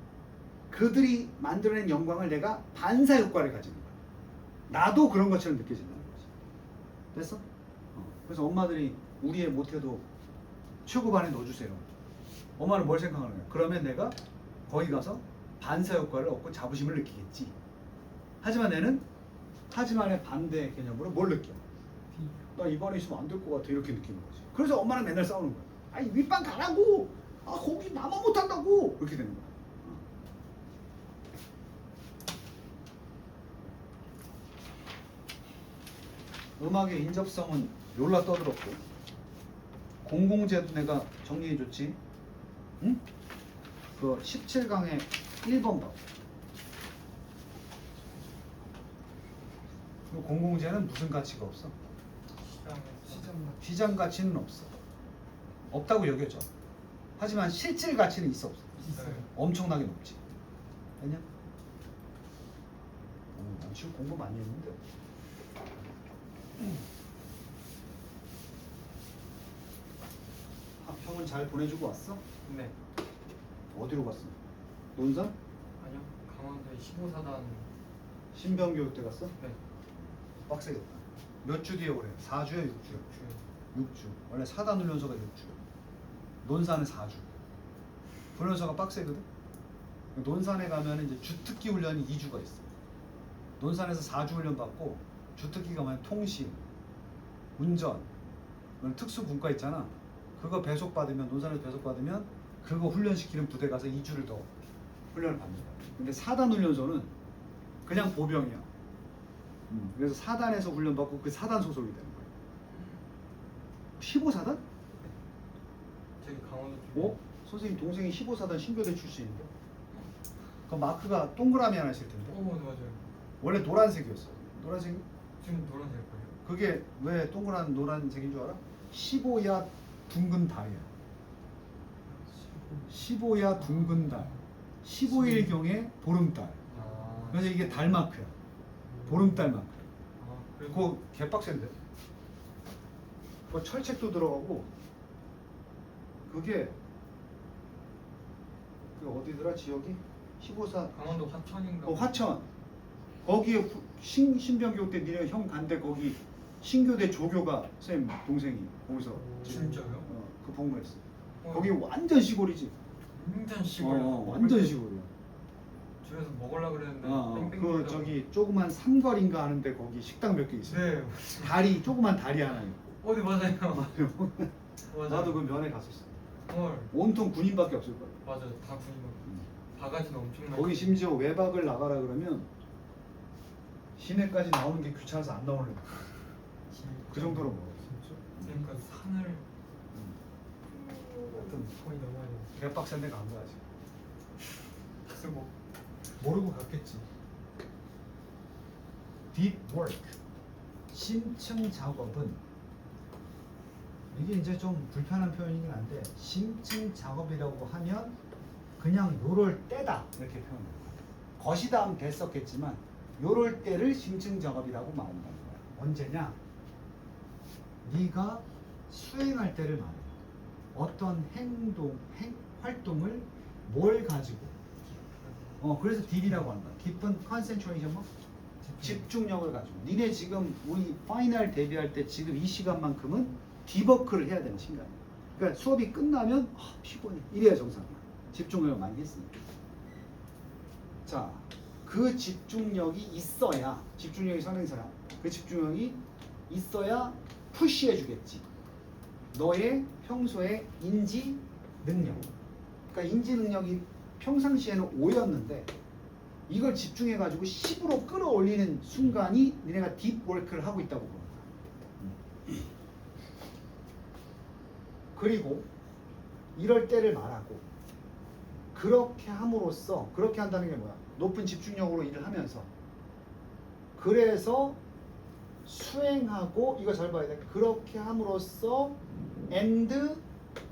그들이 만들어낸 영광을 내가 반사 효과를 가지는 거야. 나도 그런 것처럼 느껴진다는 거지. 됐어? 그래서 엄마들이 우리 애 못해도 최고반에 넣어주세요. 엄마는 뭘 생각하는 거야? 그러면 내가 거기 가서 반사 효과를 얻고 자부심을 느끼겠지. 하지만 애는 하지만의 반대 개념으로 뭘 느껴? 나 이번에 있으면 안 될 것 같아. 이렇게 느끼는 거지. 그래서 엄마랑 맨날 싸우는 거야. 아니 윗반 가라고. 거기 나만 못한다고. 이렇게 되는 거야. 음악의 인접성은 놀라 떠들었고, 공공재도 내가 정리해줬지. 응? 그 17강의 1번 봐. 공공재는 무슨 가치가 없어? 시장 가치는 없어. 없다고 여겨져. 하지만 실질 가치는 있어 없어? 있어요. 엄청나게 높지. 됐냐? 난 지금 공부 많이 했는데. 학평은 잘 보내주고 왔어? 네. 어디로 갔어? 논산? 아니요. 강원도의 15사단. 신병교육대 갔어? 네. 빡세겠다. 몇 주 뒤에 오래? 4주야 6주야? 6주. 원래 4단 훈련소가 6주. 논산은 4주. 훈련소가 빡세거든. 논산에 가면 이제 주특기 훈련이 2주가 있어. 논산에서 4주 훈련 받고 주특기가 뭐냐? 통신, 운전, 특수 군과 있잖아. 그거 배속 받으면, 논산에서 배속 받으면 그거 훈련시키는 부대 가서 2주를 더 훈련을 받는다. 근데 4단 훈련소는 그냥 보병이야. 그래서 4단에서 훈련 받고 그 4단 소속이 되는 거야. 15사단? 저기 강원도 쪽에. 선생님 동생이 15사단 신교대 출신인데. 그 마크가 동그라미 하나 있을 텐데. 맞아요. 원래 노란색이었어. 노란색? 지금 노란색 거예요. 그게 왜 동그란 노란색인 줄 알아? 15야 둥근 달이야. 15야 둥근 달. 15일경의 보름달. 그래서 이게 달 마크야. 보름달 마크. 그거 개빡센데. 그 철책도 들어가고. 그게 그 어디더라 지역이? 15사. 강원도 화천인가? 화천. 거기에 신병교육 때 니네 형 간대 거기 신교대 조교가 쌤 동생이 거기서 진짜요? 그 복무했어. 거기 완전 시골이지. 완전 시골. 완전 시골이야. 주변 앞에서 먹으려고 그랬는데 뺑뺑 그 돌다가. 저기 조그만 삼거리인가 하는데 거기 식당 몇 개 있어. 네. 다리 조그만 다리 하나 있고. 어디 맞아요. 맞아요. 나도 그 면회 갔었어. 헐. 온통 군인밖에 없을 거야. 맞아요. 다 군인. 바가지는 엄청 많이. 거기 심지어 외박을 나가라 그러면 시내까지 나오는 게 귀찮아서 안 나오는 거야. 그 정도로 먹어. 진짜? 그러니까 산을 하여튼 거의 넘어야 돼. 개빡센데 간 거야 지금. 그래서 뭐 모르고 갔겠지. Deep work. 심층 작업은 이게 이제 좀 불편한 표현이긴 한데 심층 작업이라고 하면 그냥 요럴 때다 이렇게 표현해요. 것이다 하면 됐었겠지만 요럴 때를 심층 작업이라고 말한다는 거야. 언제냐? 네가 수행할 때를 말해. 어떤 활동을 뭘 가지고 그래서 딥이라고 하는 거야. 깊은 concentration 뭐? 집중력을 가지고. 니네 지금 우리 파이널 대비할 때 지금 이 시간만큼은 디버크를 해야 되는 시간이야. 그러니까 수업이 끝나면 피곤해. 이래야 정상이야. 집중력을 많이 했으니까. 자, 그 집중력이 있어야 집중력이 상당히 사람. 그 집중력이 있어야 푸시해 주겠지. 너의 평소의 인지 능력. 그러니까 인지 능력이 평상시에는 5였는데 이걸 집중해가지고 10으로 끌어올리는 순간이 니네가 딥워크를 하고 있다고 보는 거야. 그리고 이럴 때를 말하고 그렇게 함으로써 그렇게 한다는 게 뭐야? 높은 집중력으로 일을 하면서 그래서 수행하고 이거 잘 봐야 돼. 그렇게 함으로써 and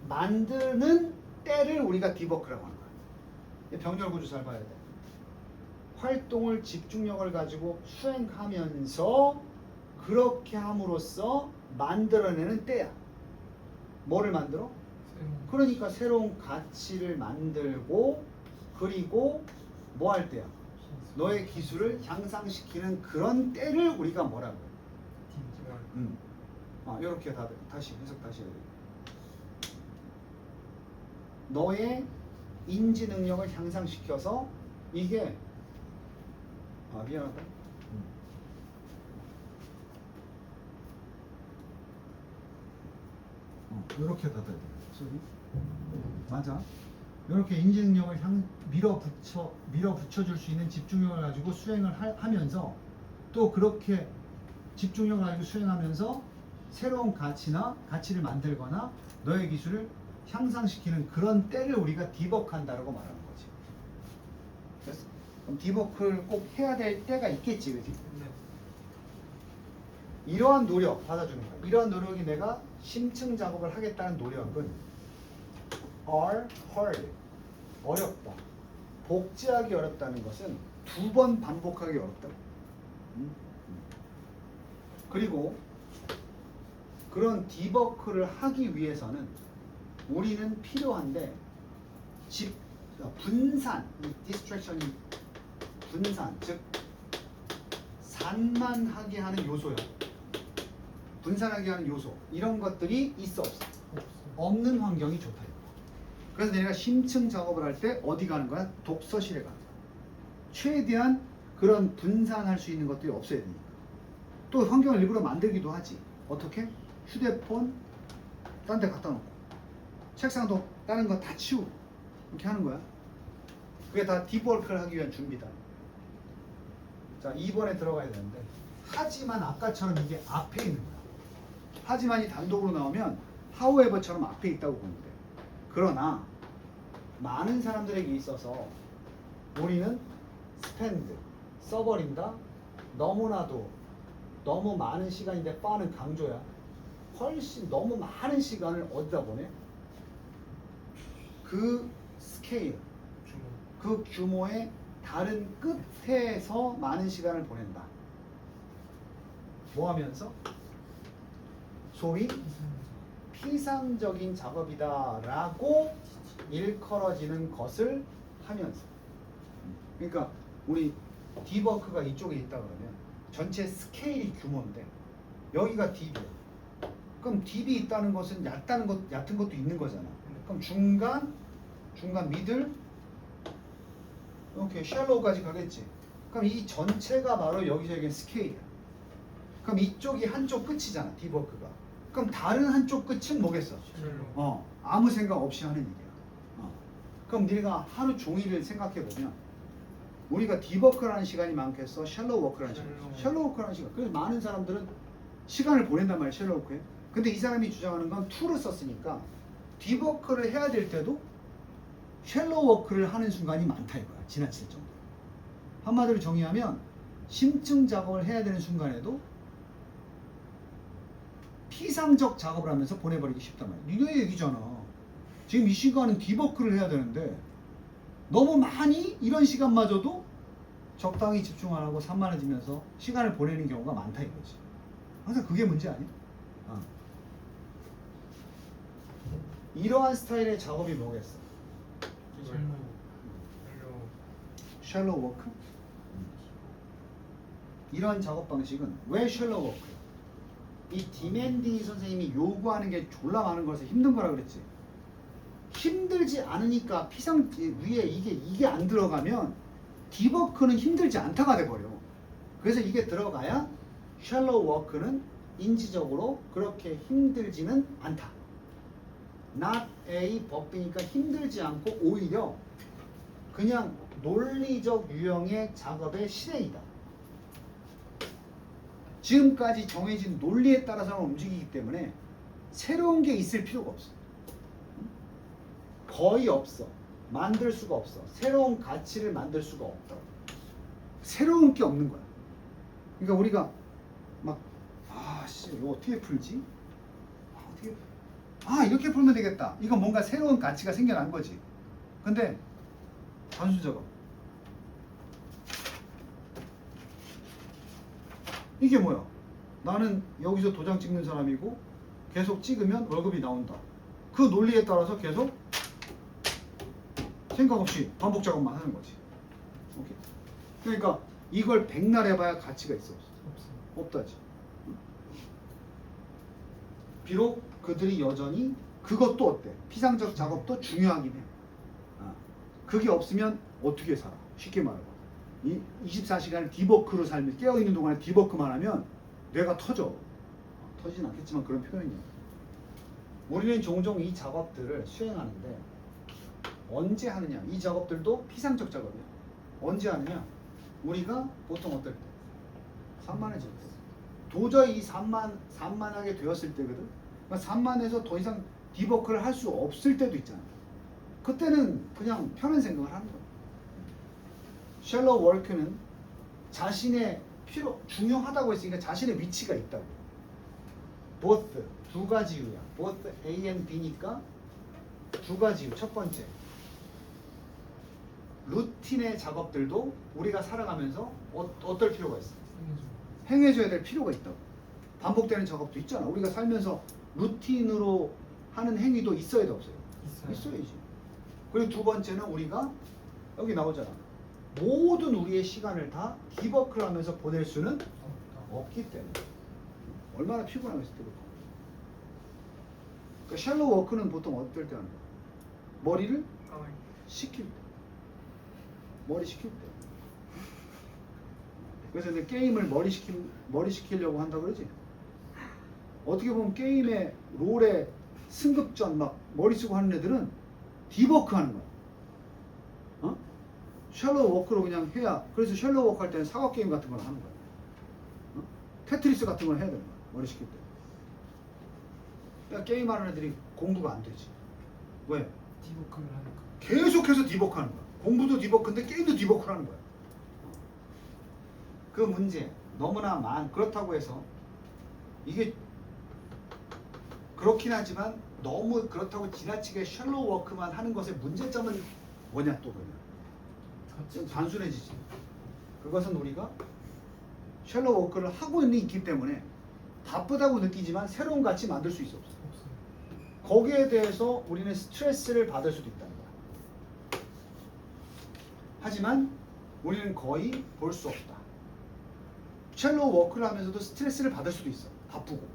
만드는 때를 우리가 딥워크라고 하는 거야. 병렬 구조 잘 봐야 돼. 활동을 집중력을 가지고 수행하면서 그렇게 함으로써 만들어내는 때야. 뭐를 만들어? 그러니까 새로운 가치를 만들고 그리고 뭐 할 때야? 너의 기술을 향상시키는 그런 때를 우리가 뭐라고 해? 이렇게 다시 해석 다시 해야 돼. 너의 인지 능력을 향상시켜서 이게 미안하다. 이렇게 닫아야 돼. 소리. 맞아. 이렇게 인지 능력을 밀어붙여 줄 수 있는 집중력을 가지고 수행을 하면서 또 그렇게 집중력을 가지고 수행하면서 새로운 가치를 만들거나 너의 기술을 향상시키는 그런 때를 우리가 디버크한다라고 말하는 거지. 됐어? 그럼 디버크를 꼭 해야 될 때가 있겠지, 그지? 네. 이러한 노력 받아주는 거야. 이러한 노력이 내가 심층 작업을 하겠다는 노력은 are hard, 어렵다. 복제하기 어렵다는 것은 2번 반복하기 어렵다고. 그리고 그런 디버크를 하기 위해서는 우리는 필요한데 분산, 디스트랙션이 분산, 즉 산만하게 하는 요소야. 분산하게 하는 요소 이런 것들이 있어 없어? 없는 환경이 좋다. 그래서 내가 심층 작업을 할 때 어디 가는 거야? 독서실에 가는 거야. 최대한 그런 분산할 수 있는 것들이 없어야 되니까. 또 환경을 일부러 만들기도 하지. 어떻게? 휴대폰 딴 데 갖다 놓고 책상도 다른 거 다 치우고 이렇게 하는 거야. 그게 다 딥워크를 하기 위한 준비다. 자, 2번에 들어가야 되는데 하지만 아까처럼 이게 앞에 있는 거야. 하지만이 단독으로 나오면 however처럼 앞에 있다고 보는데 그러나 많은 사람들에게 있어서 우리는 spend, 써버린다. 너무나도 너무 많은 시간인데 far는 강조야. 훨씬 너무 많은 시간을 어디다 보내? 그 스케일, 그 규모의 다른 끝에서 많은 시간을 보낸다. 뭐 하면서? 소위 피상적인 작업이다라고 일컬어지는 것을 하면서. 그러니까 우리 디버크가 이쪽에 있다 그러면 전체 스케일이 규모인데 여기가 딥이야. 그럼 딥이 있다는 것은 얕은 것도 있는 거잖아. 그럼 중간 미들, 오케이, 샬로우까지 가겠지. 그럼 이 전체가 바로 여기저기 스케일이야. 그럼 이쪽이 한쪽 끝이잖아, 디버크가. 그럼 다른 한쪽 끝은 뭐겠어? 샬로. 아무 생각 없이 하는 일이야. 그럼 네가 하루 종일을 생각해 보면 우리가 디버크라는 시간이 많겠어? 샬로우 워크라는 시간. 샬로우 워크라는 시간. 그래서 많은 사람들은 시간을 보낸단 말이야, 샬로우 워크에. 근데 이 사람이 주장하는 건 툴을 썼으니까 디버크를 해야 될 때도 샬로우 워크를 하는 순간이 많다 이거야. 지나칠 정도. 한마디로 정의하면 심층 작업을 해야 되는 순간에도 피상적 작업을 하면서 보내버리기 쉽단 말이야. 니네 얘기잖아. 지금 이 시간은 디버크를 해야 되는데 너무 많이 이런 시간마저도 적당히 집중 안 하고 산만해지면서 시간을 보내는 경우가 많다 이거지. 항상 그게 문제 아니야? 이러한 스타일의 작업이 뭐겠어? 샬로우 워크? 이러한 작업 방식은 왜 샬로우 워크야? 이 디맨디 선생님이 요구하는 게 졸라 많은 거라서 힘든 거라 그랬지. 힘들지 않으니까 피상 위에 이게 안 들어가면 디버크는 힘들지 않다가 돼버려. 그래서 이게 들어가야 샬로우 워크는 인지적으로 그렇게 힘들지는 않다. not a 법이니까 힘들지 않고 오히려 그냥 논리적 유형의 작업의 실행이다. 지금까지 정해진 논리에 따라서만 움직이기 때문에 새로운 게 있을 필요가 없어. 거의 없어. 만들 수가 없어. 새로운 가치를 만들 수가 없다. 새로운 게 없는 거야. 그러니까 우리가 막 이거 어떻게 풀지? 이렇게 풀면 되겠다. 이건 뭔가 새로운 가치가 생겨난 거지. 근데 단순 작업. 이게 뭐야? 나는 여기서 도장 찍는 사람이고 계속 찍으면 월급이 나온다. 그 논리에 따라서 계속 생각 없이 반복 작업만 하는 거지. 오케이. 그러니까 이걸 백날 해봐야 가치가 있어 없어? 없다지. 비록 그들이 여전히 그것도 어때? 피상적 작업도 중요하긴 해. 그게 없으면 어떻게 살아? 쉽게 말해봐. 24시간을 디버크로 살면 깨어있는 동안에 디버크만 하면 뇌가 터져. 터지진 않겠지만 그런 표현이야. 우리는 종종 이 작업들을 수행하는데 언제 하느냐? 이 작업들도 피상적 작업이야. 언제 하느냐? 우리가 보통 어떨 때? 산만해질 때. 도저히 이 산만하게 되었을 때거든. 그러니까 산만해서 더 이상 디버크를 할 수 없을 때도 있잖아. 그때는 그냥 편한 생각을 하는 거야. 샬로우 워크는 자신의 중요하다고 했으니까 자신의 위치가 있다고. both 두 가지 이유야. both A and B니까 두 가지 이유. 첫 번째, 루틴의 작업들도 우리가 살아가면서 어떨 필요가 있어? 행해줘야 될 필요가 있다고. 반복되는 작업도 있잖아. 우리가 살면서 루틴으로 하는 행위도 있어야 돼 없어요? 있어야지. 그리고 두 번째는 우리가 여기 나오잖아. 모든 우리의 시간을 다 디버크를 하면서 보낼 수는 없기 때문에. 얼마나 피곤하겠어 디버크. 그러니까 샬로우 워크는 보통 어떨 때 하는 거야? 머리를 식힐 때. 머리 식힐 때. 그래서 이제 게임을 머리 식히려고 한다 그러지. 어떻게 보면 게임의 롤의 승급전 막 머리 쓰고 하는 애들은 디버크 하는 거야. 샬로우 워크로 그냥 해야. 그래서 샬로우 워크 할 때는 사과 게임 같은 걸 하는 거야. 테트리스 같은 걸 해야 되는 거야. 머리 식힐 때. 그러니까 게임하는 애들이 공부가 안 되지. 왜? 디버크를 하니까. 계속해서 디버크 하는 거야. 공부도 디버크인데 게임도 디버크 하는 거야. 그 문제 너무나 그렇다고 해서 이게 그렇긴 하지만 너무 그렇다고 지나치게 샬로우 워크만 하는 것의 문제점은 뭐냐 또 그러냐. 좀 단순해지지. 그것은 우리가 샬로우 워크를 하고 있기 때문에 바쁘다고 느끼지만 새로운 가치 만들 수 있어 없어? 거기에 대해서 우리는 스트레스를 받을 수도 있다는 거야. 하지만 우리는 거의 볼 수 없다. 샬로우 워크를 하면서도 스트레스를 받을 수도 있어. 바쁘고.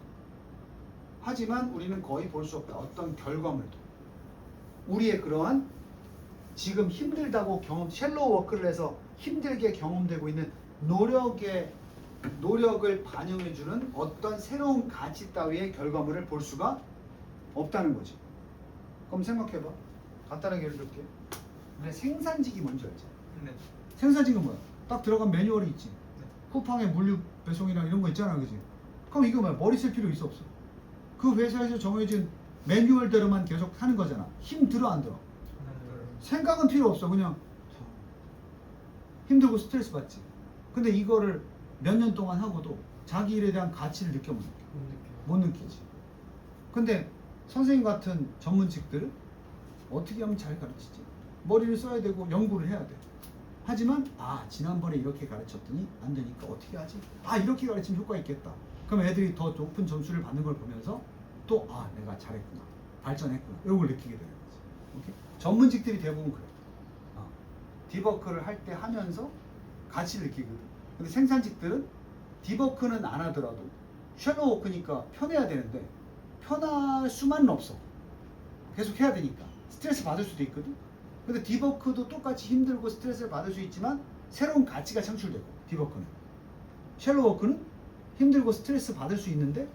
하지만 우리는 거의 볼 수 없다. 어떤 결과물도. 우리의 그러한 지금 힘들다고 쉘로우 워크를 해서 힘들게 경험되고 있는 노력을 반영해주는 어떤 새로운 가치 따위의 결과물을 볼 수가 없다는 거지. 그럼 생각해봐. 간단하게 예를 들게. 근데 생산직이 뭔지 알지? 네. 생산직은 뭐야? 딱 들어간 매뉴얼이 있지. 쿠팡의 물류 배송이랑 이런 거 있잖아, 그지? 그럼 이거 뭐야? 머리 쓸 필요 있어 없어? 그 회사에서 정해진 매뉴얼대로만 계속 하는 거잖아. 힘 들어 안 들어? 생각은 필요 없어. 그냥 힘들고 스트레스 받지. 근데 이거를 몇 년 동안 하고도 자기 일에 대한 가치를 느껴 못 느껴? 못 느끼지. 근데 선생님 같은 전문직들은 어떻게 하면 잘 가르치지? 머리를 써야 되고 연구를 해야 돼. 하지만 지난번에 이렇게 가르쳤더니 안 되니까 어떻게 하지? 이렇게 가르치면 효과 있겠다. 그럼 애들이 더 높은 점수를 받는 걸 보면서 또 내가 잘했구나, 발전했구나, 이걸 느끼게 되는 거지. 오케이? 전문직들이 대부분 그래. 디버크를 할 때 하면서 가치를 느끼거든. 근데 생산직들은 디버크는 안 하더라도 쉘로우 워크니까 편해야 되는데 편할 수만은 없어. 계속 해야 되니까 스트레스 받을 수도 있거든. 근데 디버크도 똑같이 힘들고 스트레스를 받을 수 있지만 새로운 가치가 창출되고, 디버크는. 쉘로우 워크는 힘들고 스트레스 받을 수 있는데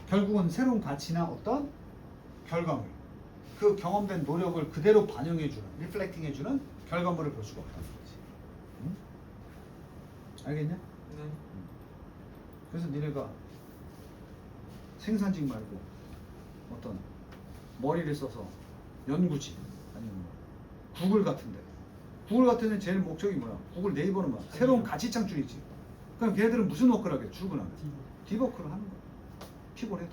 결국은 새로운 가치나 어떤 결과물, 그 경험된 노력을 그대로 반영해주는, 리플렉팅해주는 결과물을 볼 수가 없다는 거지. 응? 알겠냐? 네. 그래서 니네가 생산직 말고 어떤 머리를 써서 연구직 아니면 구글 같은데, 구글 같은 데는 제일 목적이 뭐야? 구글 네이버는 뭐야? 새로운 가치 창출이지. 그럼 걔네들은 무슨 워크를 하게? 출근하게. 디버크를 하는 거야. 피곤해도.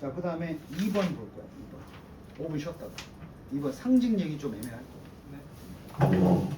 자, 그 다음에 2번 볼 거야. 2번. 5분 쉬었다가. 2번 상징 얘기 좀 애매할 거야. 네.